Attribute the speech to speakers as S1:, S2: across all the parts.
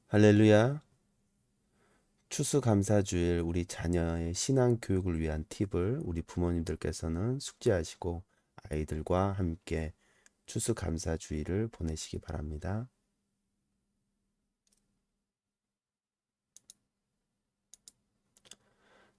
S1: 할렐루야. 추수감사주일 우리 자녀의 신앙 교육을 위한 팁을 우리 부모님들께서는 숙지하시고 아이들과 함께 추수감사주일을 보내시기 바랍니다.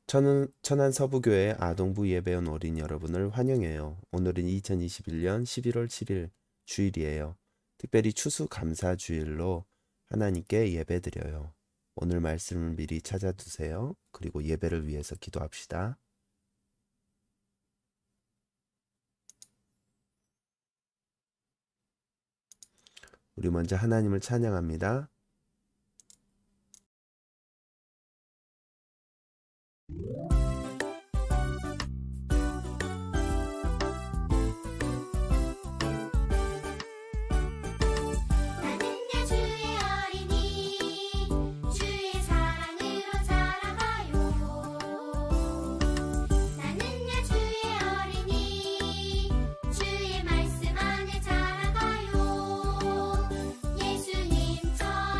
S1: 저는 천안서부교회 아동부 예배원 어린 여러분을 환영해요. 오늘은 2021년 11월 7일 주일이에요. 특별히 추수감사주일로 하나님께 예배드려요. 오늘 말씀을 미리 찾아두세요. 그리고 예배를 위해서 기도합시다. 우리 먼저 하나님을 찬양합니다.
S2: 나는야 주의 어린이 주의 사랑으로 자라가요. 나는야 주의 어린이 주의 말씀 안에 자라가요. 예수님처럼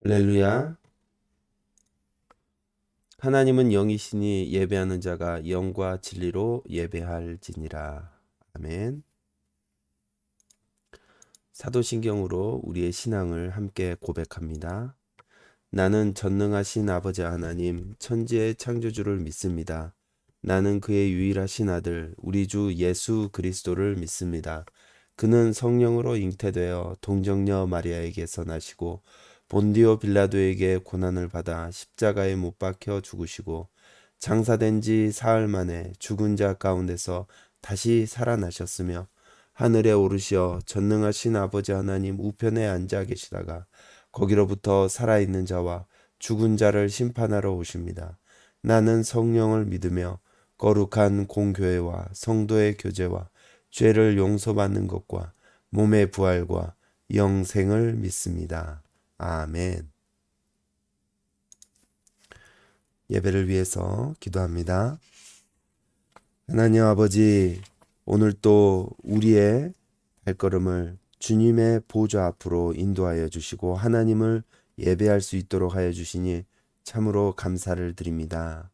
S1: 할렐루야. 하나님은 영이시니 예배하는 자가 영과 진리로 예배할지니라. 아멘. 사도신경으로 우리의 신앙을 함께 고백합니다. 나는 전능하신 아버지 하나님, 천지의 창조주를 믿습니다. 나는 그의 유일하신 아들, 우리 주 예수 그리스도를 믿습니다. 그는 성령으로 잉태되어 동정녀 마리아에게서 나시고 본디오 빌라도에게 고난을 받아 십자가에 못 박혀 죽으시고 장사된 지 사흘 만에 죽은 자 가운데서 다시 살아나셨으며 하늘에 오르시어 전능하신 아버지 하나님 우편에 앉아 계시다가 거기로부터 살아있는 자와 죽은 자를 심판하러 오십니다. 나는 성령을 믿으며 거룩한 공교회와 성도의 교제와 죄를 용서받는 것과 몸의 부활과 영생을 믿습니다. 아멘. 예배를 위해서 기도합니다. 하나님 아버지, 오늘 또 우리의 발걸음을 주님의 보좌 앞으로 인도하여 주시고 하나님을 예배할 수 있도록 하여 주시니 참으로 감사를 드립니다.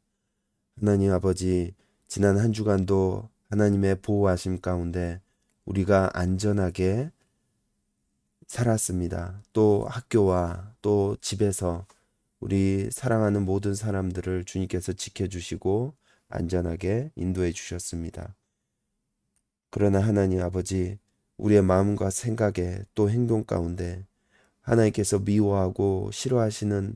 S1: 하나님 아버지, 지난 한 주간도 하나님의 보호하심 가운데 우리가 안전하게 살았습니다. 또 학교와 또 집에서 우리 사랑하는 모든 사람들을 주님께서 지켜주시고 안전하게 인도해 주셨습니다. 그러나 하나님 아버지, 우리의 마음과 생각에 또 행동 가운데 하나님께서 미워하고 싫어하시는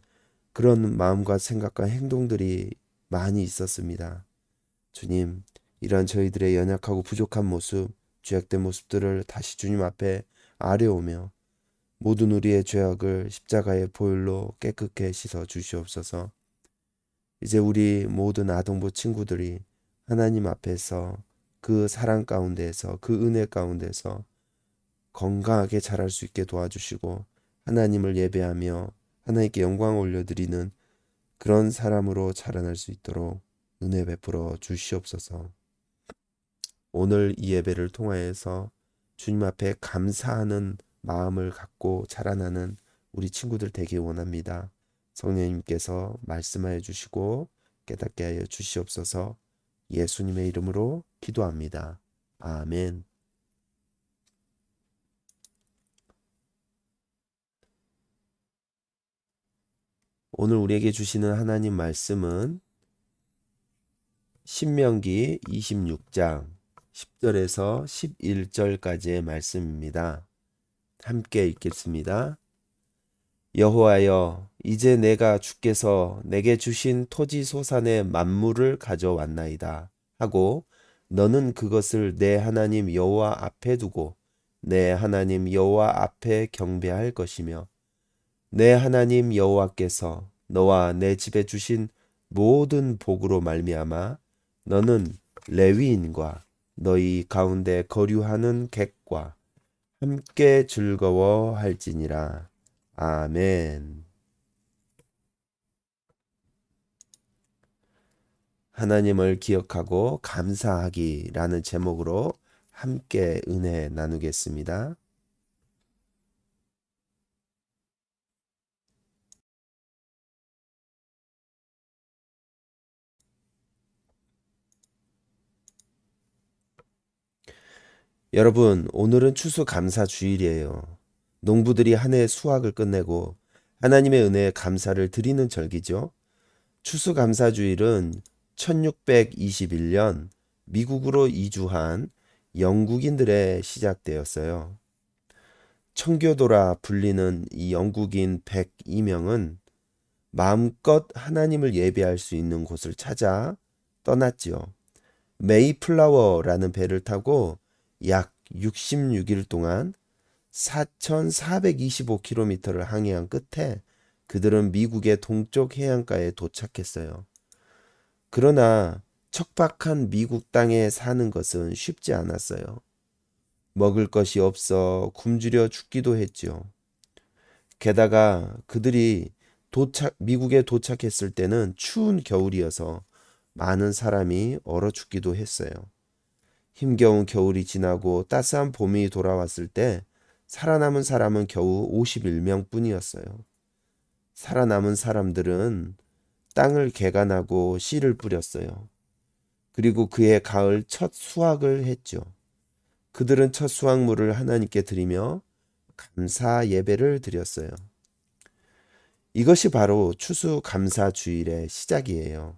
S1: 그런 마음과 생각과 행동들이 많이 있었습니다. 주님, 이러한 저희들의 연약하고 부족한 모습, 죄악된 모습들을 다시 주님 앞에 아뢰오며 모든 우리의 죄악을 십자가의 보혈로 깨끗게 씻어 주시옵소서. 이제 우리 모든 아동부 친구들이 하나님 앞에서 그 사랑 가운데에서 그 은혜 가운데서 건강하게 자랄 수 있게 도와주시고 하나님을 예배하며 하나님께 영광 올려드리는 그런 사람으로 자라날 수 있도록 은혜 베풀어 주시옵소서. 오늘 이 예배를 통하여서 주님 앞에 감사하는 마음을 갖고 자라나는 우리 친구들 되길 원합니다. 성령님께서 말씀하여 주시고 깨닫게 하여 주시옵소서. 예수님의 이름으로 기도합니다. 아멘. 오늘 우리에게 주시는 하나님 말씀은 신명기 26장 10절에서 11절까지의 말씀입니다. 함께 읽겠습니다. 여호와여, 이제 내가 주께서 내게 주신 토지 소산의 만물을 가져왔나이다 하고 너는 그것을 내 하나님 여호와 앞에 두고 내 하나님 여호와 앞에 경배할 것이며 내 하나님 여호와께서 너와 내 집에 주신 모든 복으로 말미암아 너는 레위인과 너희 가운데 거류하는 객과 함께 즐거워할지니라. 아멘. 하나님을 기억하고 감사하기라는 제목으로 함께 은혜 나누겠습니다. 여러분, 오늘은 추수감사주일이에요. 농부들이 한 해 수확을 끝내고 하나님의 은혜에 감사를 드리는 절기죠. 추수감사주일은 1621년 미국으로 이주한 영국인들의 시작되었어요. 청교도라 불리는 이 영국인 102명은 마음껏 하나님을 예배할 수 있는 곳을 찾아 떠났지요. 메이플라워라는 배를 타고 약 66일 동안 4,425km를 항해한 끝에 그들은 미국의 동쪽 해안가에 도착했어요. 그러나 척박한 미국 땅에 사는 것은 쉽지 않았어요. 먹을 것이 없어 굶주려 죽기도 했죠. 게다가 그들이 미국에 도착했을 때는 추운 겨울이어서 많은 사람이 얼어 죽기도 했어요. 힘겨운 겨울이 지나고 따스한 봄이 돌아왔을 때 살아남은 사람은 겨우 51명 뿐이었어요. 살아남은 사람들은 땅을 개간하고 씨를 뿌렸어요. 그리고 그해 가을 첫 수확을 했죠. 그들은 첫 수확물을 하나님께 드리며 감사 예배를 드렸어요. 이것이 바로 추수감사주일의 시작이에요.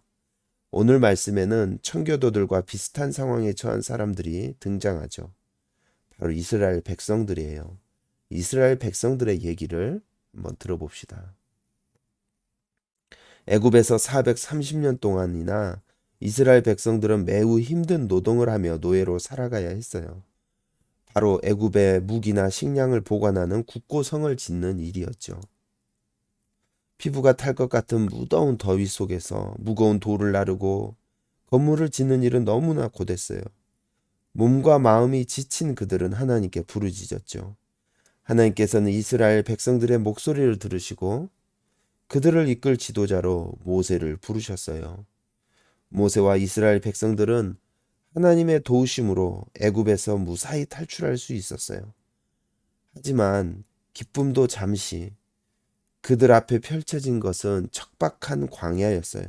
S1: 오늘 말씀에는 청교도들과 비슷한 상황에 처한 사람들이 등장하죠. 바로 이스라엘 백성들이에요. 이스라엘 백성들의 얘기를 한번 들어봅시다. 애굽에서 430년 동안이나 이스라엘 백성들은 매우 힘든 노동을 하며 노예로 살아가야 했어요. 바로 애굽의 무기나 식량을 보관하는 국고성을 짓는 일이었죠. 피부가 탈 것 같은 무더운 더위 속에서 무거운 돌을 나르고 건물을 짓는 일은 너무나 고됐어요. 몸과 마음이 지친 그들은 하나님께 부르짖었죠. 하나님께서는 이스라엘 백성들의 목소리를 들으시고 그들을 이끌 지도자로 모세를 부르셨어요. 모세와 이스라엘 백성들은 하나님의 도우심으로 애굽에서 무사히 탈출할 수 있었어요. 하지만 기쁨도 잠시, 그들 앞에 펼쳐진 것은 척박한 광야였어요.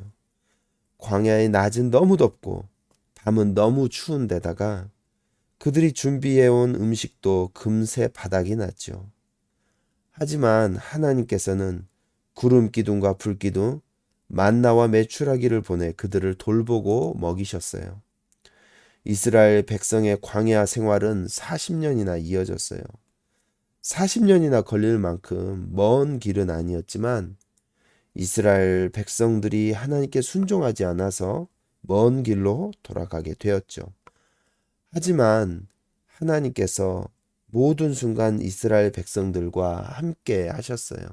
S1: 광야의 낮은 너무 덥고 밤은 너무 추운 데다가 그들이 준비해온 음식도 금세 바닥이 났죠. 하지만 하나님께서는 구름 기둥과 불 기둥, 만나와 메추라기를 보내 그들을 돌보고 먹이셨어요. 이스라엘 백성의 광야 생활은 40년이나 이어졌어요. 40년이나 걸릴 만큼 먼 길은 아니었지만 이스라엘 백성들이 하나님께 순종하지 않아서 먼 길로 돌아가게 되었죠. 하지만 하나님께서 모든 순간 이스라엘 백성들과 함께 하셨어요.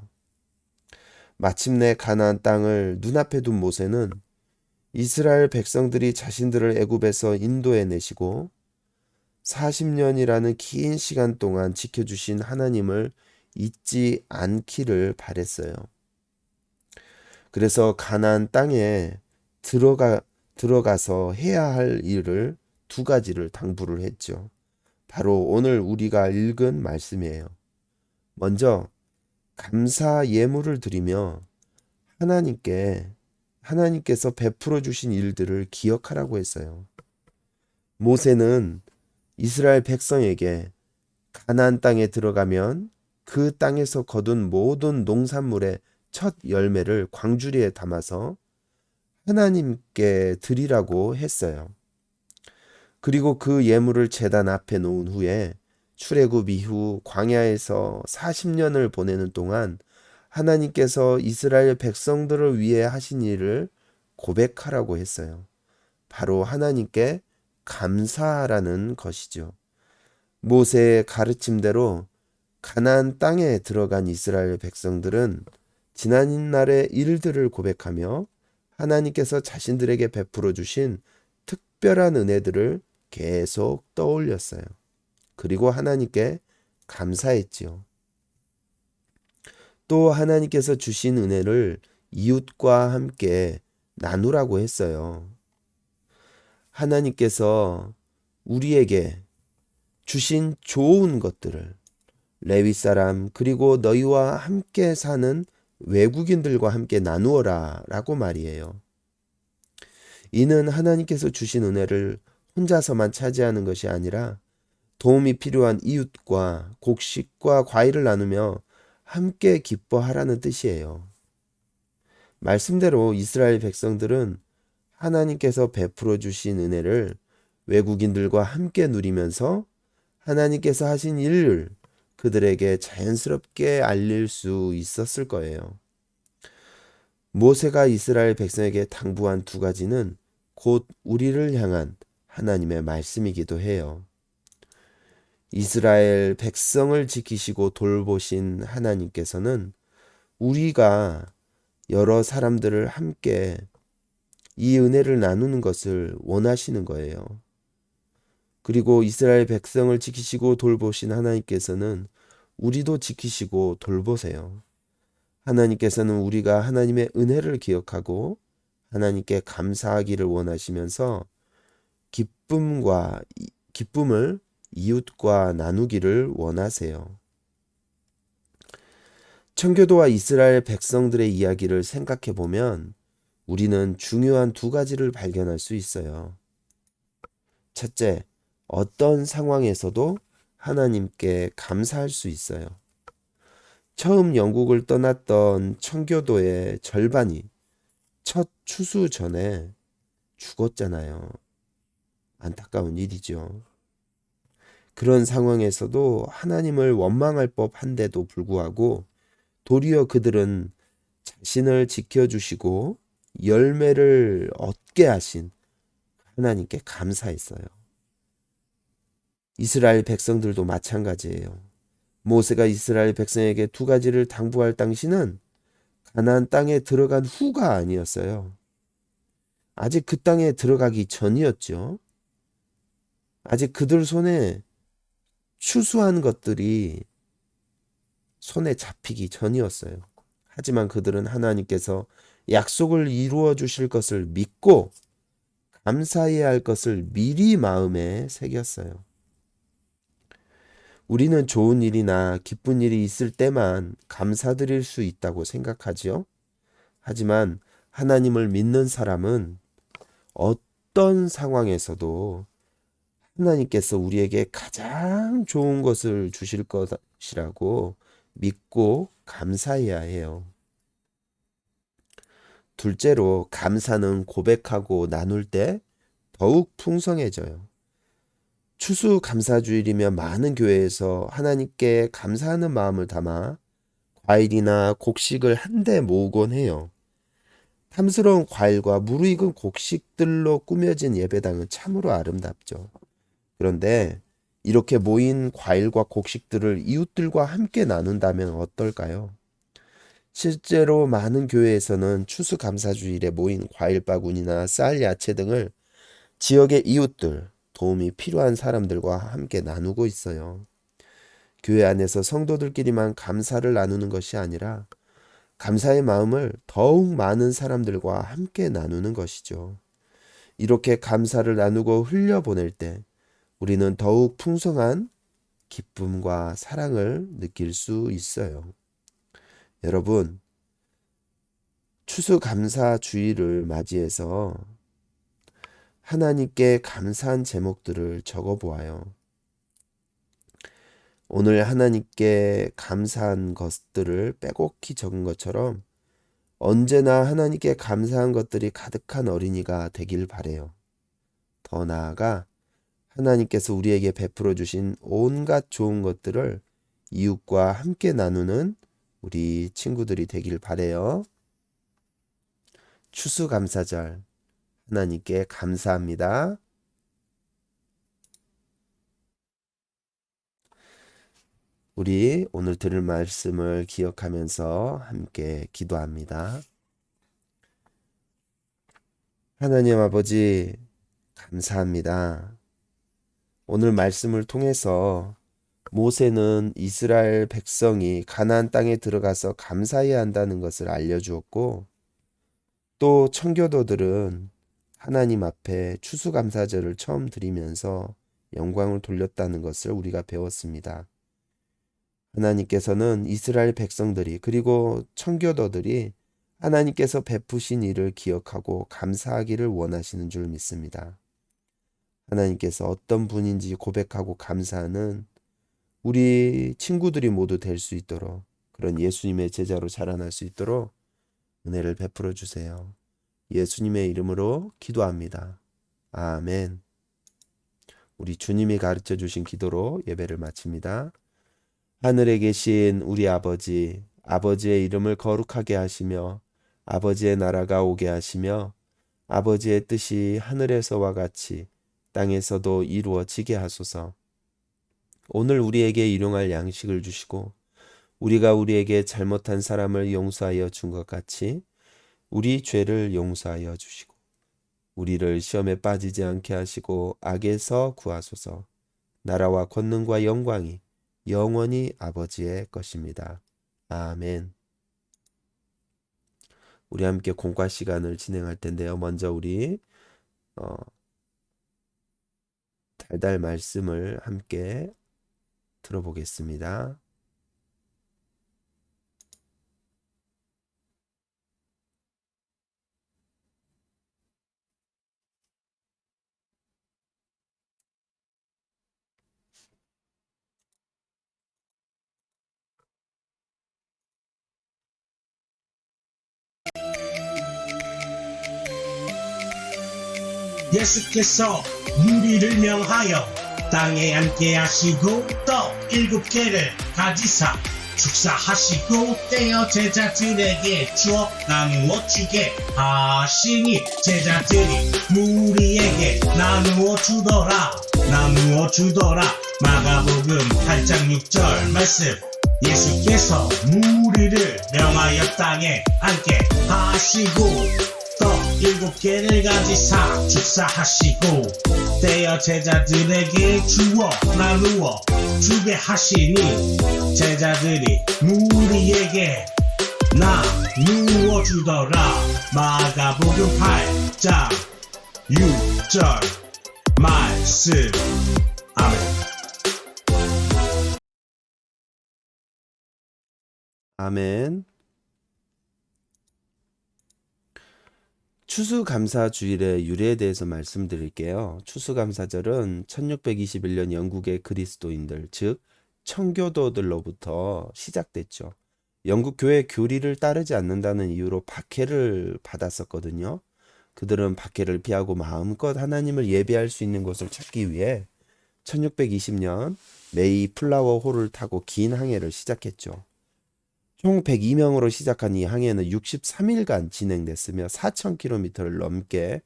S1: 마침내 가나안 땅을 눈앞에 둔 모세는 이스라엘 백성들이 자신들을 애굽에서 인도해 내시고 40년이라는 긴 시간 동안 지켜주신 하나님을 잊지 않기를 바랬어요. 그래서 가나안 땅에 들어가서 해야 할 일을 두 가지를 당부를 했죠. 바로 오늘 우리가 읽은 말씀이에요. 먼저 감사 예물을 드리며 하나님께서 베풀어 주신 일들을 기억하라고 했어요. 모세는 이스라엘 백성에게 가나안 땅에 들어가면 그 땅에서 거둔 모든 농산물의 첫 열매를 광주리에 담아서 하나님께 드리라고 했어요. 그리고 그 예물을 제단 앞에 놓은 후에 출애굽 이후 광야에서 40년을 보내는 동안 하나님께서 이스라엘 백성들을 위해 하신 일을 고백하라고 했어요. 바로 하나님께 감사하라는 것이죠. 모세의 가르침대로 가나안 땅에 들어간 이스라엘 백성들은 지난날의 일들을 고백하며 하나님께서 자신들에게 베풀어 주신 특별한 은혜들을 계속 떠올렸어요. 그리고 하나님께 감사했지요. 또 하나님께서 주신 은혜를 이웃과 함께 나누라고 했어요. 하나님께서 우리에게 주신 좋은 것들을 레위 사람 그리고 너희와 함께 사는 외국인들과 함께 나누어라 라고 말이에요. 이는 하나님께서 주신 은혜를 혼자서만 차지하는 것이 아니라 도움이 필요한 이웃과 곡식과 과일을 나누며 함께 기뻐하라는 뜻이에요. 말씀대로 이스라엘 백성들은 하나님께서 베풀어 주신 은혜를 외국인들과 함께 누리면서 하나님께서 하신 일을 그들에게 자연스럽게 알릴 수 있었을 거예요. 모세가 이스라엘 백성에게 당부한 두 가지는 곧 우리를 향한 하나님의 말씀이기도 해요. 이스라엘 백성을 지키시고 돌보신 하나님께서는 우리가 여러 사람들을 함께 이 은혜를 나누는 것을 원하시는 거예요. 그리고 이스라엘 백성을 지키시고 돌보신 하나님께서는 우리도 지키시고 돌보세요. 하나님께서는 우리가 하나님의 은혜를 기억하고 하나님께 감사하기를 원하시면서 기쁨을 이웃과 나누기를 원하세요. 청교도와 이스라엘 백성들의 이야기를 생각해 보면 우리는 중요한 두 가지를 발견할 수 있어요. 첫째, 어떤 상황에서도 하나님께 감사할 수 있어요. 처음 영국을 떠났던 청교도의 절반이 첫 추수 전에 죽었잖아요. 안타까운 일이죠. 그런 상황에서도 하나님을 원망할 법한데도 불구하고 도리어 그들은 자신을 지켜주시고 열매를 얻게 하신 하나님께 감사했어요. 이스라엘 백성들도 마찬가지예요. 모세가 이스라엘 백성에게 두 가지를 당부할 당시는 가나안 땅에 들어간 후가 아니었어요. 아직 그 땅에 들어가기 전이었죠. 아직 그들 손에 추수한 것들이 손에 잡히기 전이었어요. 하지만 그들은 하나님께서 약속을 이루어 주실 것을 믿고 감사해야 할 것을 미리 마음에 새겼어요. 우리는 좋은 일이나 기쁜 일이 있을 때만 감사드릴 수 있다고 생각하지요. 하지만 하나님을 믿는 사람은 어떤 상황에서도 하나님께서 우리에게 가장 좋은 것을 주실 것이라고 믿고 감사해야 해요. 둘째로, 감사는 고백하고 나눌 때 더욱 풍성해져요. 추수감사주일이면 많은 교회에서 하나님께 감사하는 마음을 담아 과일이나 곡식을 한데 모으곤 해요. 탐스러운 과일과 무르익은 곡식들로 꾸며진 예배당은 참으로 아름답죠. 그런데 이렇게 모인 과일과 곡식들을 이웃들과 함께 나눈다면 어떨까요? 실제로 많은 교회에서는 추수감사주일에 모인 과일 바구니나 쌀, 야채 등을 지역의 이웃들, 도움이 필요한 사람들과 함께 나누고 있어요. 교회 안에서 성도들끼리만 감사를 나누는 것이 아니라 감사의 마음을 더욱 많은 사람들과 함께 나누는 것이죠. 이렇게 감사를 나누고 흘려보낼 때 우리는 더욱 풍성한 기쁨과 사랑을 느낄 수 있어요. 여러분, 추수감사주의를 맞이해서 하나님께 감사한 제목들을 적어보아요. 오늘 하나님께 감사한 것들을 빼곡히 적은 것처럼 언제나 하나님께 감사한 것들이 가득한 어린이가 되길 바래요. 더 나아가 하나님께서 우리에게 베풀어 주신 온갖 좋은 것들을 이웃과 함께 나누는 우리 친구들이 되길 바래요. 추수감사절 하나님께 감사합니다. 우리 오늘 들을 말씀을 기억하면서 함께 기도합니다. 하나님 아버지, 감사합니다. 오늘 말씀을 통해서 모세는 이스라엘 백성이 가나안 땅에 들어가서 감사해야 한다는 것을 알려주었고, 또 청교도들은 하나님 앞에 추수감사절을 처음 드리면서 영광을 돌렸다는 것을 우리가 배웠습니다. 하나님께서는 이스라엘 백성들이 그리고 청교도들이 하나님께서 베푸신 일을 기억하고 감사하기를 원하시는 줄 믿습니다. 하나님께서 어떤 분인지 고백하고 감사하는 우리 친구들이 모두 될 수 있도록, 그런 예수님의 제자로 자라날 수 있도록 은혜를 베풀어 주세요. 예수님의 이름으로 기도합니다. 아멘. 우리 주님이 가르쳐 주신 기도로 예배를 마칩니다. 하늘에 계신 우리 아버지, 아버지의 이름을 거룩하게 하시며 아버지의 나라가 오게 하시며 아버지의 뜻이 하늘에서와 같이 땅에서도 이루어지게 하소서. 오늘 우리에게 일용할 양식을 주시고 우리가 우리에게 잘못한 사람을 용서하여 준 것 같이 우리 죄를 용서하여 주시고 우리를 시험에 빠지지 않게 하시고 악에서 구하소서. 나라와 권능과 영광이 영원히 아버지의 것입니다. 아멘. 우리 함께 공과 시간을 진행할 텐데요. 먼저 우리 달달 말씀을 함께 들어보겠습니다.
S3: 예수께서 무리를 명하여 땅에 앉게 하시고 떡 7개를 가지사 축사하시고 떼어 제자들에게 주어 나누어 주게 하시니 제자들이 무리에게 나누어 주더라 마가복음 8장 6절 말씀 예수께서 무리를 명하여 땅에 앉게 하시고 떡 7개를 가지사 축사하시고 떼어 제자들에게 주어 나누어 주게 하시니 제자들이 무리에게 나누어 주더라 마가복음 8장 6절 말씀 아멘.
S1: 아멘. 추수감사주일의 유래에 대해서 말씀드릴게요. 추수감사절은 1621년 영국의 그리스도인들, 즉 청교도들로부터 시작됐죠. 영국 교회 교리를 따르지 않는다는 이유로 박해를 받았었거든요. 그들은 박해를 피하고 마음껏 하나님을 예배할 수 있는 곳을 찾기 위해 1620년 메이 플라워 호를 타고 긴 항해를 시작했죠. 총 102명으로 시작한 이 항해는 63일간 진행됐으며 4,000km를 넘게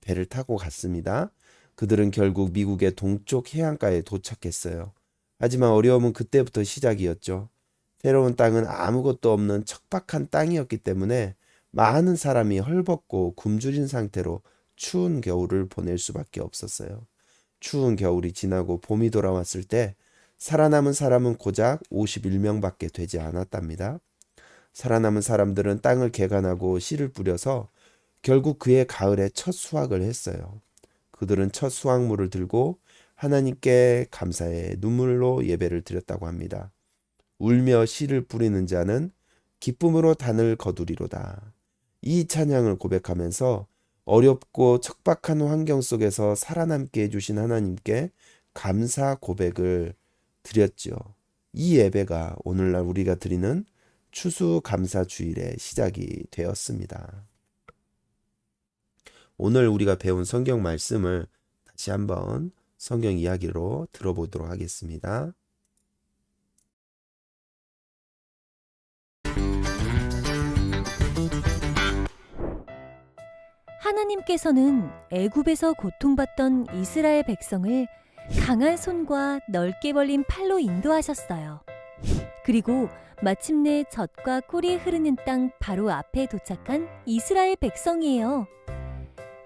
S1: 배를 타고 갔습니다. 그들은 결국 미국의 동쪽 해안가에 도착했어요. 하지만 어려움은 그때부터 시작이었죠. 새로운 땅은 아무것도 없는 척박한 땅이었기 때문에 많은 사람이 헐벗고 굶주린 상태로 추운 겨울을 보낼 수밖에 없었어요. 추운 겨울이 지나고 봄이 돌아왔을 때 살아남은 사람은 고작 51명밖에 되지 않았답니다. 살아남은 사람들은 땅을 개간하고 씨를 뿌려서 결국 그해 가을에 첫 수확을 했어요. 그들은 첫 수확물을 들고 하나님께 감사의 눈물로 예배를 드렸다고 합니다. 울며 씨를 뿌리는 자는 기쁨으로 단을 거두리로다. 이 찬양을 고백하면서 어렵고 척박한 환경 속에서 살아남게 해주신 하나님께 감사 고백을 드렸죠. 이 예배가 오늘날 우리가 드리는 추수감사주일의 시작이 되었습니다. 오늘 우리가 배운 성경 말씀을 다시 한번 성경 이야기로 들어보도록 하겠습니다.
S4: 하나님께서는 애굽에서 고통받던 이스라엘 백성을 강한 손과 넓게 벌린 팔로 인도하셨어요. 그리고 마침내 젖과 꿀이 흐르는 땅 바로 앞에 도착한 이스라엘 백성이에요.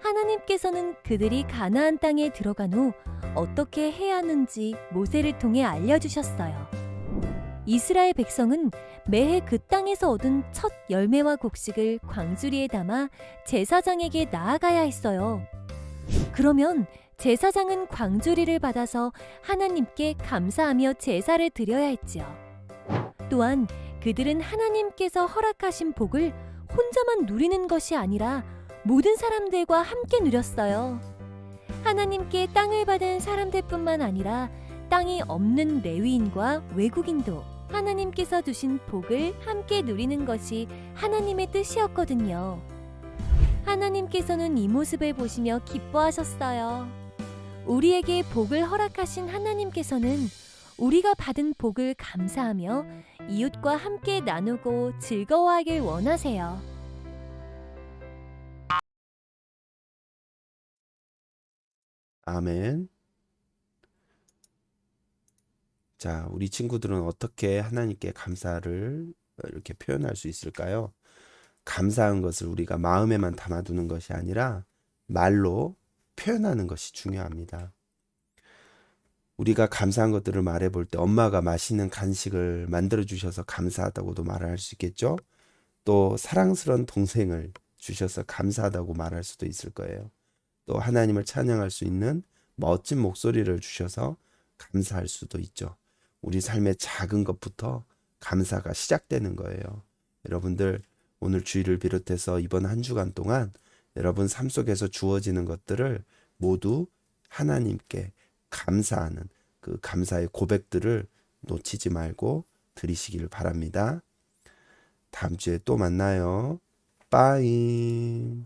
S4: 하나님께서는 그들이 가나안 땅에 들어간 후 어떻게 해야 하는지 모세를 통해 알려주셨어요. 이스라엘 백성은 매해 그 땅에서 얻은 첫 열매와 곡식을 광주리에 담아 제사장에게 나아가야 했어요. 그러면 제사장은 광주리를 받아서 하나님께 감사하며 제사를 드려야 했지요. 또한 그들은 하나님께서 허락하신 복을 혼자만 누리는 것이 아니라 모든 사람들과 함께 누렸어요. 하나님께 땅을 받은 사람들뿐만 아니라 땅이 없는 레위인과 외국인도 하나님께서 주신 복을 함께 누리는 것이 하나님의 뜻이었거든요. 하나님께서는 이 모습을 보시며 기뻐하셨어요. 우리에게 복을 허락하신 하나님께서는 우리가 받은 복을 감사하며 이웃과 함께 나누고 즐거워하길 원하세요.
S1: 아멘. 자, 우리 친구들은 어떻게 하나님께 감사를 이렇게 표현할 수 있을까요? 감사한 것을 우리가 마음에만 담아두는 것이 아니라 말로 표현하는 것이 중요합니다. 우리가 감사한 것들을 말해볼 때 엄마가 맛있는 간식을 만들어 주셔서 감사하다고도 말할 수 있겠죠. 또 사랑스러운 동생을 주셔서 감사하다고 말할 수도 있을 거예요. 또 하나님을 찬양할 수 있는 멋진 목소리를 주셔서 감사할 수도 있죠. 우리 삶의 작은 것부터 감사가 시작되는 거예요. 여러분들 오늘 주일을 비롯해서 이번 한 주간 동안 여러분 삶 속에서 주어지는 것들을 모두 하나님께 감사하는 그 감사의 고백들을 놓치지 말고 드리시길 바랍니다. 다음 주에 또 만나요. 빠이.